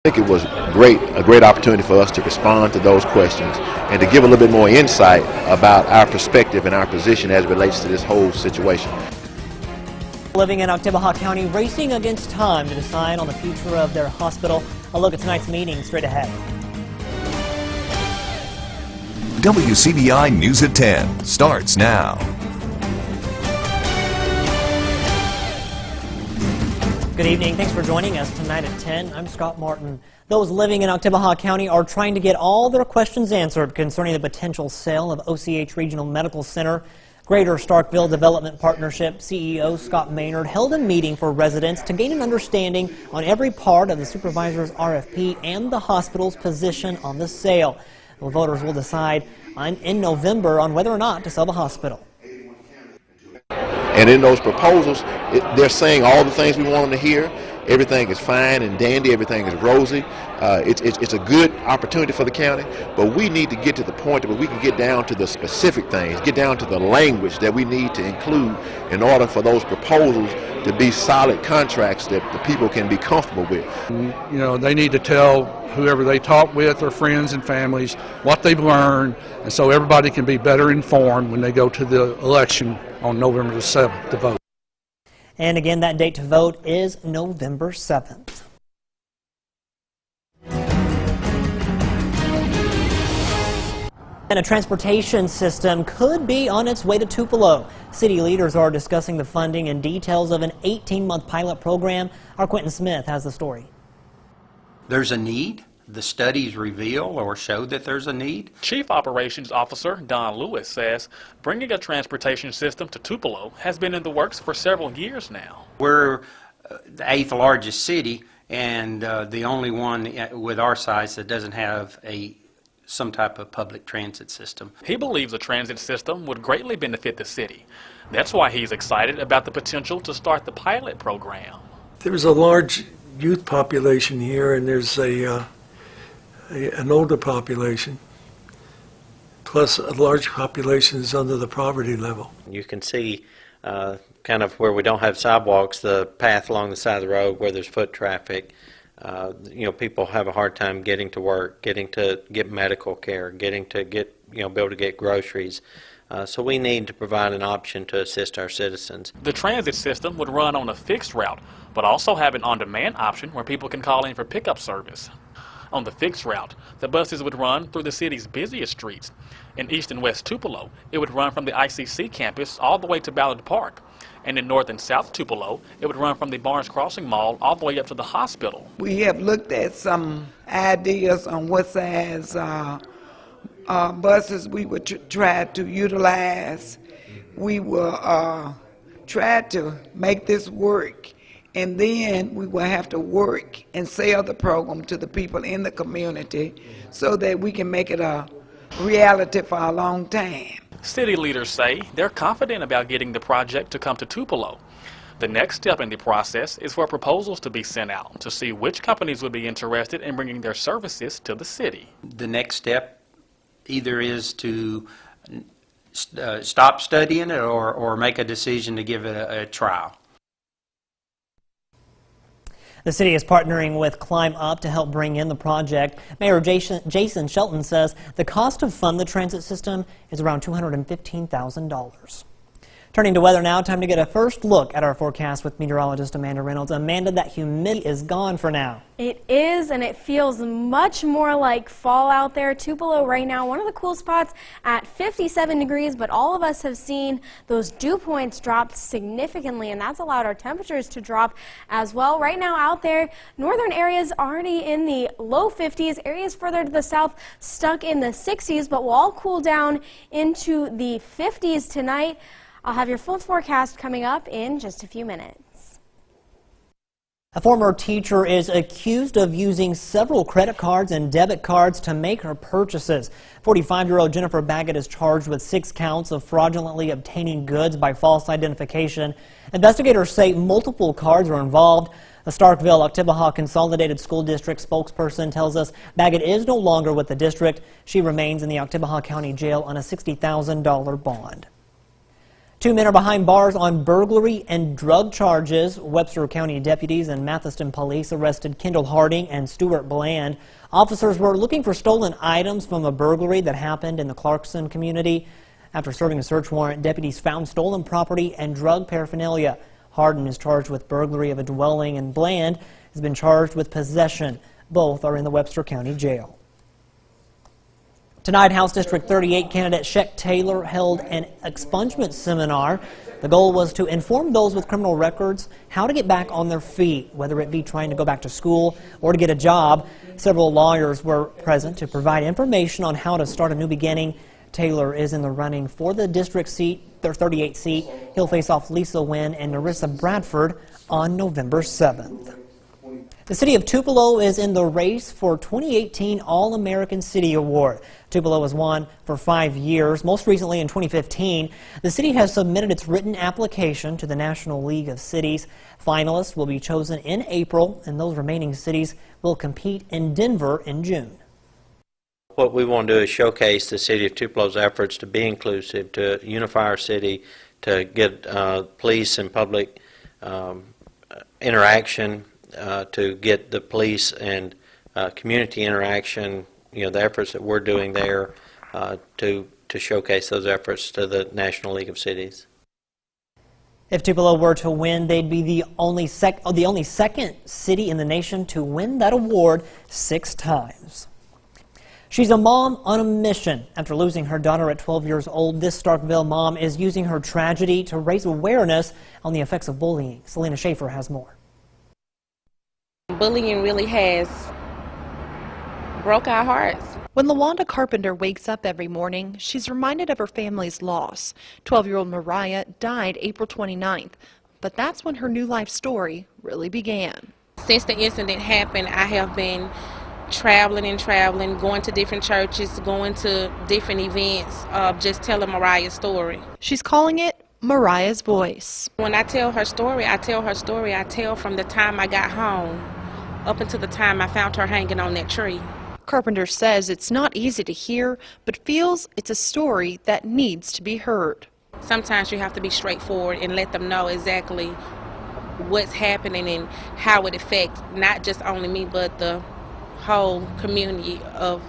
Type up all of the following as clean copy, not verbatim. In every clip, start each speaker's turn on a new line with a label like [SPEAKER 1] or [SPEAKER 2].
[SPEAKER 1] I think it was a great opportunity for us to respond to those questions and to give a little bit more insight about our perspective and our position as it relates to this whole situation.
[SPEAKER 2] Living in Oktibbeha County racing against time to decide on the future of their hospital. A look at tonight's meeting straight ahead.
[SPEAKER 3] WCBI News at 10 starts now.
[SPEAKER 2] Good evening. Thanks for joining us tonight at 10. I'm Scott Martin. Those living in Oktibbeha County are trying to get all their questions answered concerning the potential sale of OCH Regional Medical Center. Greater Starkville Development Partnership CEO Scott Maynard held a meeting for residents to gain an understanding on every part of the supervisor's RFP and the hospital's position on the sale. The voters will decide in November on whether or not to sell the hospital.
[SPEAKER 1] And in those proposals, they're saying all the things we want them to hear. Everything is fine and dandy. Everything is rosy. It's a good opportunity for the county, but we need to get to the point where we can get down to the specific things, get down to the language that we need to include in order for those proposals to be solid contracts that the people can be comfortable with.
[SPEAKER 4] You know, they need to tell whoever they talk with, their friends and families, what they've learned, and so everybody can be better informed when they go to the election on November the 7th to vote.
[SPEAKER 2] And again, that date to vote is November 7th. And a transportation system could be on its way to Tupelo. City leaders are discussing the funding and details of an 18-month pilot program. Our Quentin Smith has the story.
[SPEAKER 5] There's a need. The studies reveal or show that there's a need.
[SPEAKER 6] Chief Operations Officer Don Lewis says bringing a transportation system to Tupelo has been in the works for several years now.
[SPEAKER 5] We're the 8th largest city and the only one with our size that doesn't have some type of public transit system.
[SPEAKER 6] He believes a transit system would greatly benefit the city. That's why he's excited about the potential to start the pilot program.
[SPEAKER 7] There's a large youth population here, and there's an older population, plus a large population is under the poverty level.
[SPEAKER 8] You can see kind of where we don't have sidewalks, the path along the side of the road where there's foot traffic. You know, people have a hard time getting to work, getting to get medical care, getting to get, be able to get groceries. So we need to provide an option to assist our citizens.
[SPEAKER 6] The transit system would run on a fixed route, but also have an on-demand option where people can call in for pickup service. On the fixed route, the buses would run through the city's busiest streets. In East and West Tupelo, it would run from the ICC campus all the way to Ballard Park. And in North and South Tupelo, it would run from the Barnes Crossing Mall all the way up to the hospital.
[SPEAKER 9] We have looked at some ideas on what size buses we would try to utilize. We will try to make this work. And then we will have to work and sell the program to the people in the community so that we can make it a reality for a long time.
[SPEAKER 6] City leaders say they're confident about getting the project to come to Tupelo. The next step in the process is for proposals to be sent out to see which companies would be interested in bringing their services to the city.
[SPEAKER 5] The next step either is to stop studying it or make a decision to give it a trial.
[SPEAKER 2] The city is partnering with Climb Up to help bring in the project. Mayor Jason Shelton says the cost to fund the transit system is around $215,000. Turning to weather now, time to get a first look at our forecast with meteorologist Amanda Reynolds. Amanda, that humidity is gone for now.
[SPEAKER 10] It is, and it feels much more like fall out there. Tupelo right now, one of the cool spots at 57 degrees, but all of us have seen those dew points drop significantly, and that's allowed our temperatures to drop as well. Right now out there, northern areas already in the low 50s, areas further to the south stuck in the 60s, but will all cool down into the 50s tonight. I'll have your full forecast coming up in just a few minutes.
[SPEAKER 2] A former teacher is accused of using several credit cards and debit cards to make her purchases. 45-year-old Jennifer Baggett is charged with 6 counts of fraudulently obtaining goods by false identification. Investigators say multiple cards are involved. The Starkville-Oktibbeha Consolidated School District spokesperson tells us Baggett is no longer with the district. She remains in the Oktibbeha County Jail on a $60,000 bond. 2 men are behind bars on burglary and drug charges. Webster County deputies and Mathiston police arrested Kendall Harding and Stuart Bland. Officers were looking for stolen items from a burglary that happened in the Clarkson community. After serving a search warrant, deputies found stolen property and drug paraphernalia. Hardin is charged with burglary of a dwelling and Bland has been charged with possession. Both are in the Webster County Jail. Tonight, House District 38 candidate Sheck Taylor held an expungement seminar. The goal was to inform those with criminal records how to get back on their feet, whether it be trying to go back to school or to get a job. Several lawyers were present to provide information on how to start a new beginning. Taylor is in the running for the district seat, their 38th seat. He'll face off Lisa Wynn and Narissa Bradford on November 7th. The city of Tupelo is in the race for 2018 All-American City Award. Tupelo has won for 5 years, most recently in 2015. The city has submitted its written application to the National League of Cities. Finalists will be chosen in April, and those remaining cities will compete in Denver in June.
[SPEAKER 8] What we want to do is showcase the city of Tupelo's efforts to be inclusive, to unify our city, to get police and public interaction, to get the police and community interaction, the efforts that we're doing there to showcase those efforts to the National League of Cities.
[SPEAKER 2] If Tupelo were to win, they'd be the only second city in the nation to win that award 6 times. She's a mom on a mission. After losing her daughter at 12 years old, this Starkville mom is using her tragedy to raise awareness on the effects of bullying. Selena Schaefer has more.
[SPEAKER 11] Bullying really has broke our hearts.
[SPEAKER 12] When LaWanda Carpenter wakes up every morning, she's reminded of her family's loss. 12-year-old Mariah died April 29th, but that's when her new life story really began.
[SPEAKER 11] Since the incident happened, I have been traveling, going to different churches, going to different events, just telling Mariah's story.
[SPEAKER 12] She's calling it Mariah's Voice.
[SPEAKER 11] When I tell her story, I tell from the time I got home up until the time I found her hanging on that tree.
[SPEAKER 12] Carpenter says it's not easy to hear, but feels it's a story that needs to be heard.
[SPEAKER 11] Sometimes you have to be straightforward and let them know exactly what's happening and how it affects not just only me, but the whole community of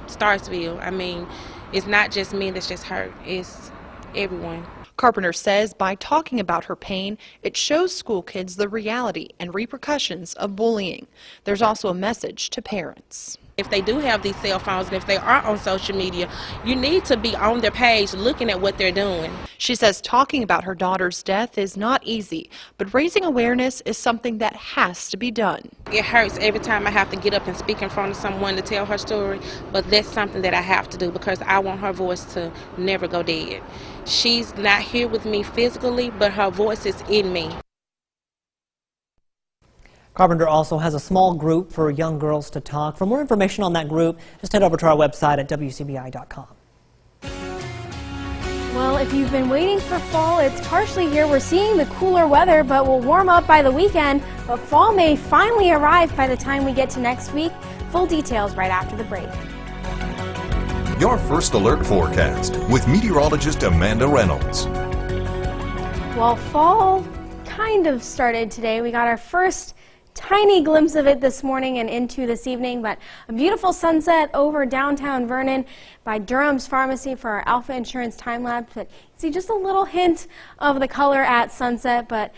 [SPEAKER 11] Starkville. I mean, it's not just me that's just hurt, it's everyone.
[SPEAKER 12] Carpenter says by talking about her pain, it shows school kids the reality and repercussions of bullying. There's also a message to parents.
[SPEAKER 11] If they do have these cell phones and if they are on social media, you need to be on their page looking at what they're doing.
[SPEAKER 12] She says talking about her daughter's death is not easy, but raising awareness is something that has to be done.
[SPEAKER 11] It hurts every time I have to get up and speak in front of someone to tell her story, but that's something that I have to do because I want her voice to never go dead. She's not here with me physically, but her voice is in me.
[SPEAKER 2] Carpenter also has a small group for young girls to talk. For more information on that group, just head over to our website at WCBI.com.
[SPEAKER 10] Well, if you've been waiting for fall, it's partially here. We're seeing the cooler weather, but will warm up by the weekend. But fall may finally arrive by the time we get to next week. Full details right after the break.
[SPEAKER 3] Your First Alert forecast with meteorologist Amanda Reynolds.
[SPEAKER 10] Well, fall kind of started today. We got our first tiny glimpse of it this morning and into this evening, but a beautiful sunset over downtown Vernon by Durham's Pharmacy for our Alpha Insurance time lapse. But you see just a little hint of the color at sunset, but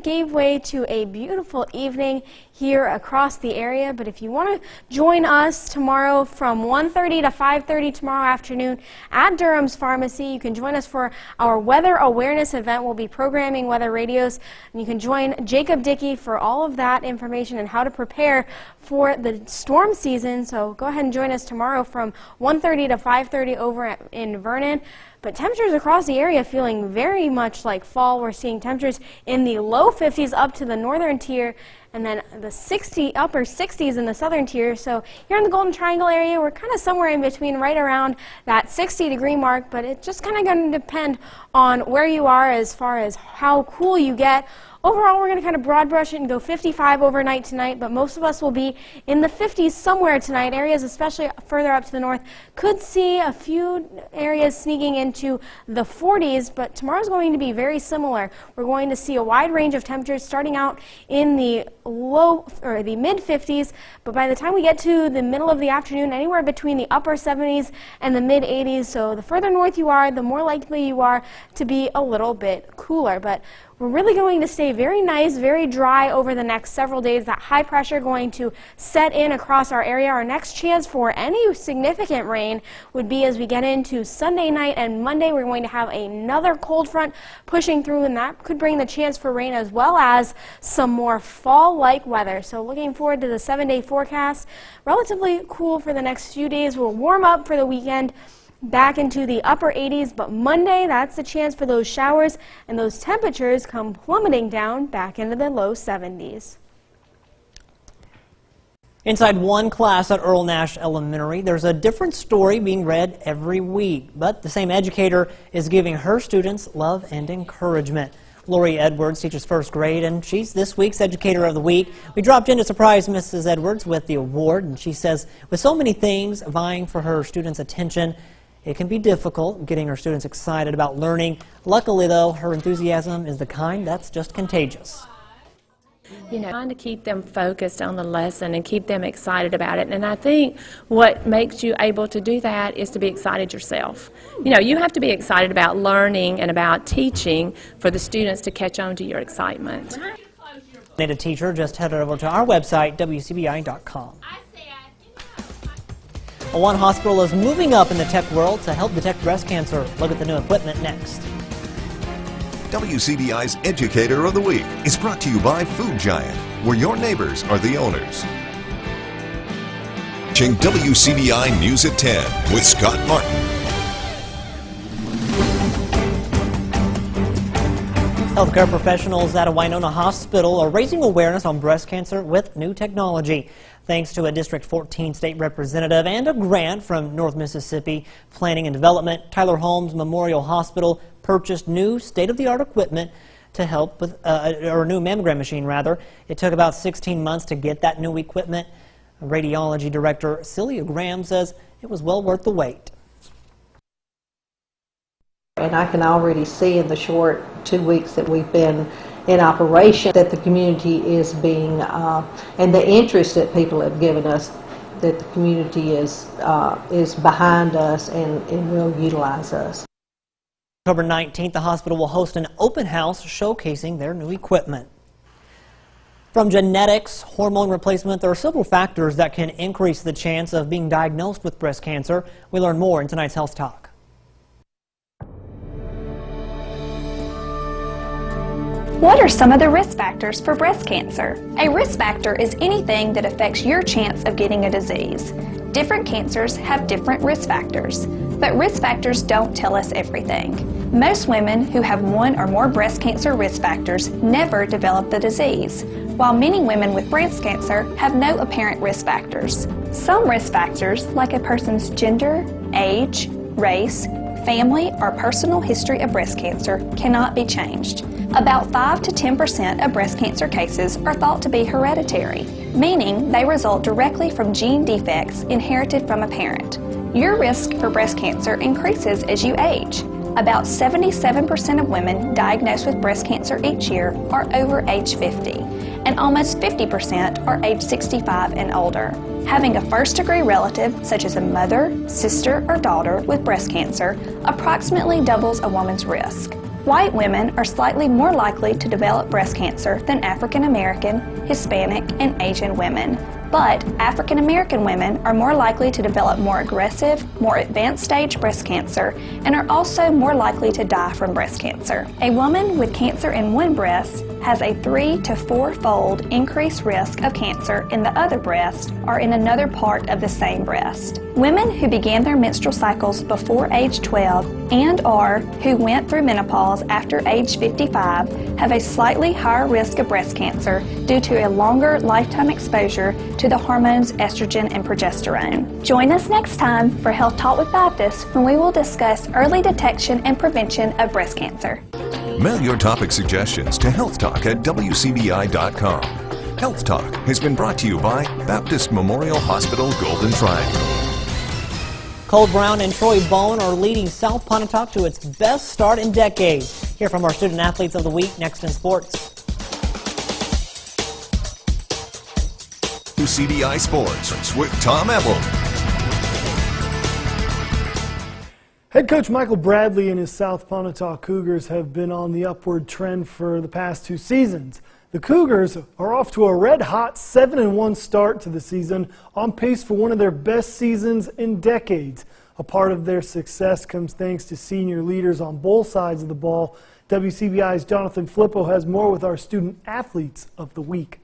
[SPEAKER 10] gave way to a beautiful evening here across the area. But if you want to join us tomorrow from 1:30 to 5:30 tomorrow afternoon at Durham's Pharmacy, you can join us for our weather awareness event. We'll be programming weather radios, and you can join Jacob Dickey for all of that information and how to prepare for the storm season. So go ahead and join us tomorrow from 1:30 to 5:30 over in Vernon. But temperatures across the area feeling very much like fall. We're seeing temperatures in the low 50s up to the northern tier, and then the upper 60s in the southern tier. So here in the Golden Triangle area, we're kind of somewhere in between, right around that 60-degree mark. But it's just kind of going to depend on where you are as far as how cool you get Overall, we're going to kind of broad brush it and go 55 overnight tonight, but most of us will be in the 50s somewhere tonight. Areas, especially further up to the north, could see a few areas sneaking into the 40s, but tomorrow's going to be very similar. We're going to see a wide range of temperatures starting out in the low or the mid 50s, but by the time we get to the middle of the afternoon, anywhere between the upper 70s and the mid 80s. So the further north you are, the more likely you are to be a little bit cooler. But we're really going to stay very nice, very dry over the next several days. That high pressure going to set in across our area. Our next chance for any significant rain would be as we get into Sunday night and Monday. We're going to have another cold front pushing through, and that could bring the chance for rain as well as some more fall-like weather. So looking forward to the 7-day forecast. Relatively cool for the next few days. We'll warm up for the weekend, back into the upper 80s, but Monday, that's the chance for those showers, and those temperatures come plummeting down back into the low 70s.
[SPEAKER 2] Inside one class at Earl Nash Elementary, there's a different story being read every week, but the same educator is giving her students love and encouragement. Lori Edwards teaches first grade, and she's this week's Educator of the Week. We dropped in to surprise Mrs. Edwards with the award, and she says with so many things vying for her students' attention, it can be difficult getting her students excited about learning. Luckily, though, her enthusiasm is the kind that's just contagious.
[SPEAKER 13] You know, trying to keep them focused on the lesson and keep them excited about it. And I think what makes you able to do that is to be excited yourself. You know, you have to be excited about learning and about teaching for the students to catch on to your excitement.
[SPEAKER 2] Need a teacher? Just head over to our website, WCBI.com. One hospital is moving up in the tech world to help detect breast cancer. Look at the new equipment next.
[SPEAKER 3] WCBI's Educator of the Week is brought to you by Food Giant, where your neighbors are the owners. Watching WCBI News at 10 with Scott Martin.
[SPEAKER 2] Healthcare professionals at a Winona hospital are raising awareness on breast cancer with new technology. Thanks to a District 14 state representative and a grant from North Mississippi Planning and Development, Tyler Holmes Memorial Hospital purchased new state-of-the-art equipment to help with, or a new mammogram machine rather. It took about 16 months to get that new equipment. Radiology Director Celia Graham says it was well worth the wait.
[SPEAKER 14] And I can already see in the short 2 weeks that we've been in operation that the community is being, and the interest that people have given us, that the community is behind us and will utilize us.
[SPEAKER 2] October 19th, the hospital will host an open house showcasing their new equipment. From genetics, hormone replacement, there are several factors that can increase the chance of being diagnosed with breast cancer. We learn more in tonight's Health Talk.
[SPEAKER 15] What are some of the risk factors for breast cancer? A risk factor is anything that affects your chance of getting a disease. Different cancers have different risk factors, but risk factors don't tell us everything. Most women who have one or more breast cancer risk factors never develop the disease, while many women with breast cancer have no apparent risk factors. Some risk factors, like a person's gender, age, race, family, or personal history of breast cancer, cannot be changed. About 5 to 10% of breast cancer cases are thought to be hereditary, meaning they result directly from gene defects inherited from a parent. Your risk for breast cancer increases as you age. About 77% of women diagnosed with breast cancer each year are over age 50, and almost 50% are age 65 and older. Having a first-degree relative, such as a mother, sister, or daughter with breast cancer, approximately doubles a woman's risk. White women are slightly more likely to develop breast cancer than African American, Hispanic, and Asian women. But African American women are more likely to develop more aggressive, more advanced stage breast cancer and are also more likely to die from breast cancer. A woman with cancer in one breast has a 3 to 4-fold increased risk of cancer in the other breast or in another part of the same breast. Women who began their menstrual cycles before age 12 and/or who went through menopause after age 55 have a slightly higher risk of breast cancer due to a longer lifetime exposure to the hormones estrogen and progesterone. Join us next time for Health Talk with Baptist when we will discuss early detection and prevention of breast cancer.
[SPEAKER 3] Mail your topic suggestions to healthtalk@wcbi.com. Health Talk has been brought to you by Baptist Memorial Hospital Golden Triangle.
[SPEAKER 2] Cole Brown and Troy Bone are leading South Pontotoc to its best start in decades. Hear from our student athletes of the week next in sports.
[SPEAKER 3] CDI Sports with Tom Ebel.
[SPEAKER 16] Head coach Michael Bradley and his South Pontotoc Cougars have been on the upward trend for the past 2 seasons. The Cougars are off to a red-hot 7-1 start to the season, on pace for one of their best seasons in decades. A part of their success comes thanks to senior leaders on both sides of the ball. WCBI's Jonathan Flippo has more with our student athletes of the week.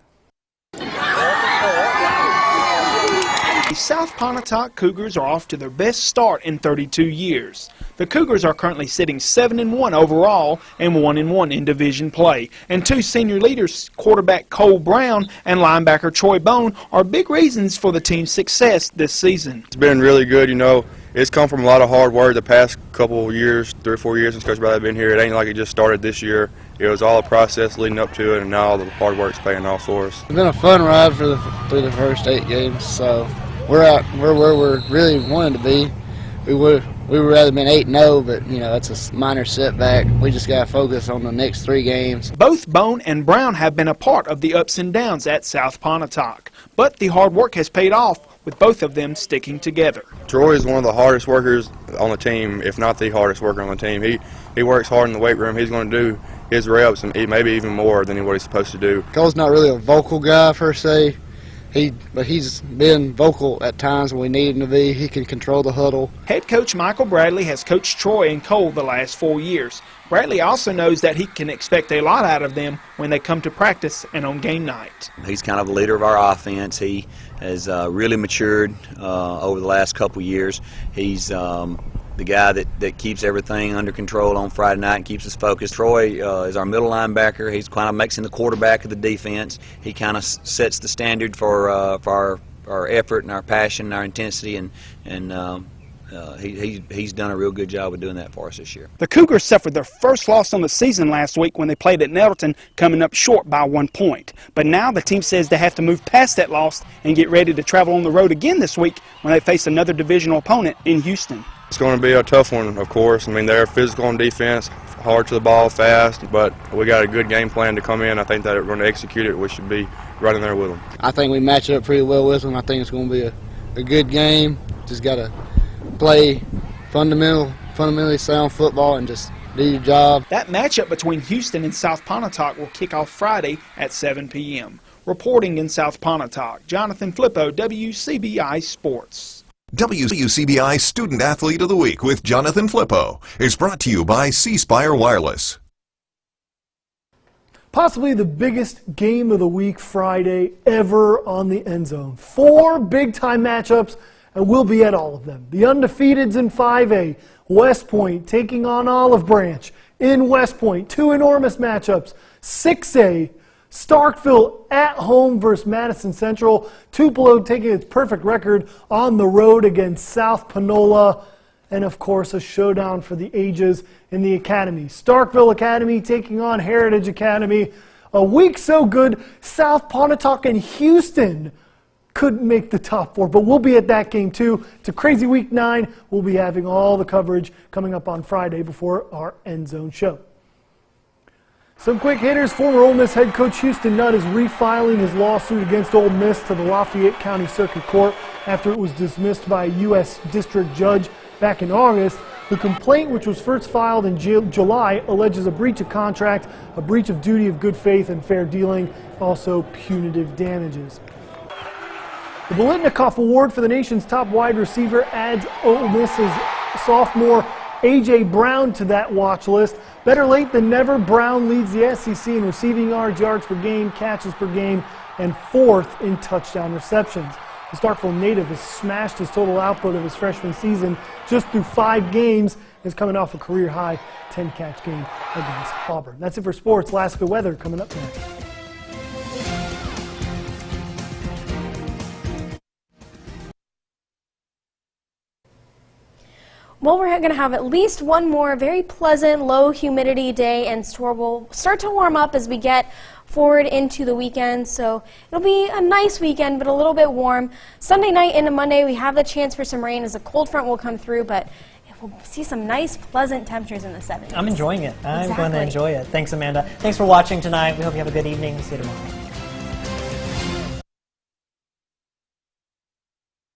[SPEAKER 17] The South Pontotoc Cougars are off to their best start in 32 years. The Cougars are currently sitting 7-1 overall and 1-1 in division play. And 2 senior leaders, quarterback Cole Brown and linebacker Troy Bone, are big reasons for the team's success this season.
[SPEAKER 18] It's been really good, you know. It's come from a lot of hard work the past couple of years, 3 or 4 years since Coach Bradley has been here. It ain't like it just started this year. It was all a process leading up to it, and now all the hard work's paying off for us.
[SPEAKER 19] It's been a fun ride through the first 8 games, so we're where we're really wanting to be. We would rather been 8-0, but you know that's a minor setback. We just got to focus on the next 3 games.
[SPEAKER 17] Both Bone and Brown have been a part of the ups and downs at South Pontotoc, but the hard work has paid off with both of them sticking together.
[SPEAKER 18] Troy is one of the hardest workers on the team, if not the hardest worker on the team. He works hard in the weight room. He's going to do his reps and maybe even more than what he's supposed to do.
[SPEAKER 19] Cole's not really a vocal guy per se. But he's been vocal at times when we need him to be. He can control the huddle.
[SPEAKER 17] Head coach Michael Bradley has coached Troy and Cole the last 4 years. Bradley also knows that he can expect a lot out of them when they come to practice and on game night.
[SPEAKER 20] He's kind of the leader of our offense. He has really matured over the last couple years. He's the guy that keeps everything under control on Friday night and keeps us focused. Troy is our middle linebacker. He's kind of makes him the quarterback of the defense. He kind of sets the standard for our effort and our passion and our intensity, and he's done a real good job of doing that for us this year.
[SPEAKER 17] The Cougars suffered their first loss on the season last week when they played at Nettleton, coming up short by 1 point. But now the team says they have to move past that loss and get ready to travel on the road again this week when they face another divisional opponent in Houston.
[SPEAKER 18] It's going to be a tough one, of course. I mean, they're physical on defense, hard to the ball, fast, but we got a good game plan to come in. I think that we're going to execute it. We should be right in there with them.
[SPEAKER 19] I think we match up pretty well with them. I think it's going to be a good game. Just got to play fundamentally sound football and just do your job.
[SPEAKER 17] That matchup between Houston and South Pontotoc will kick off Friday at 7 p.m. Reporting in South Pontotoc, Jonathan Flippo, WCBI Sports.
[SPEAKER 3] WCBI Student Athlete of the Week with Jonathan Flippo is brought to you by C Spire Wireless.
[SPEAKER 16] Possibly the biggest game of the week Friday ever on the End Zone. 4 big-time matchups, and we'll be at all of them. The undefeateds in 5A, West Point taking on Olive Branch in West Point. 2 enormous matchups. 6A, Starkville at home versus Madison Central. Tupelo taking its perfect record on the road against South Panola. And of course, a showdown for the ages in the Academy. Starkville Academy taking on Heritage Academy. A week so good, South Pontotoc and Houston couldn't make the top 4, but we'll be at that game too. It's a crazy week 9. We'll be having all the coverage coming up on Friday before our End Zone show. Some quick hitters. Former Ole Miss head coach Houston Nutt is refiling his lawsuit against Ole Miss to the Lafayette County Circuit Court after it was dismissed by a U.S. District Judge back in August. The complaint, which was first filed in July, alleges a breach of contract, a breach of duty of good faith and fair dealing, also punitive damages. The Biletnikoff Award for the nation's top wide receiver adds Ole Miss's sophomore A.J. Brown to that watch list. Better late than never, Brown leads the SEC in receiving yards, yards per game, catches per game, and 4th in touchdown receptions. The Starkville native has smashed his total output of his freshman season just through 5 games. Is coming off a career-high 10-catch game against Auburn. That's it for sports. Last good weather coming up next.
[SPEAKER 10] Well, we're going to have at least one more very pleasant, low humidity day, and store will start to warm up as we get forward into the weekend. So it'll be a nice weekend, but a little bit warm. Sunday night into Monday, we have the chance for some rain as a cold front will come through, but we'll see some nice, pleasant temperatures in the 70s.
[SPEAKER 2] I'm enjoying it. I'm going to
[SPEAKER 10] Exactly.
[SPEAKER 2] enjoy it. Thanks, Amanda. Thanks for watching tonight. We hope you have a good evening. See you tomorrow.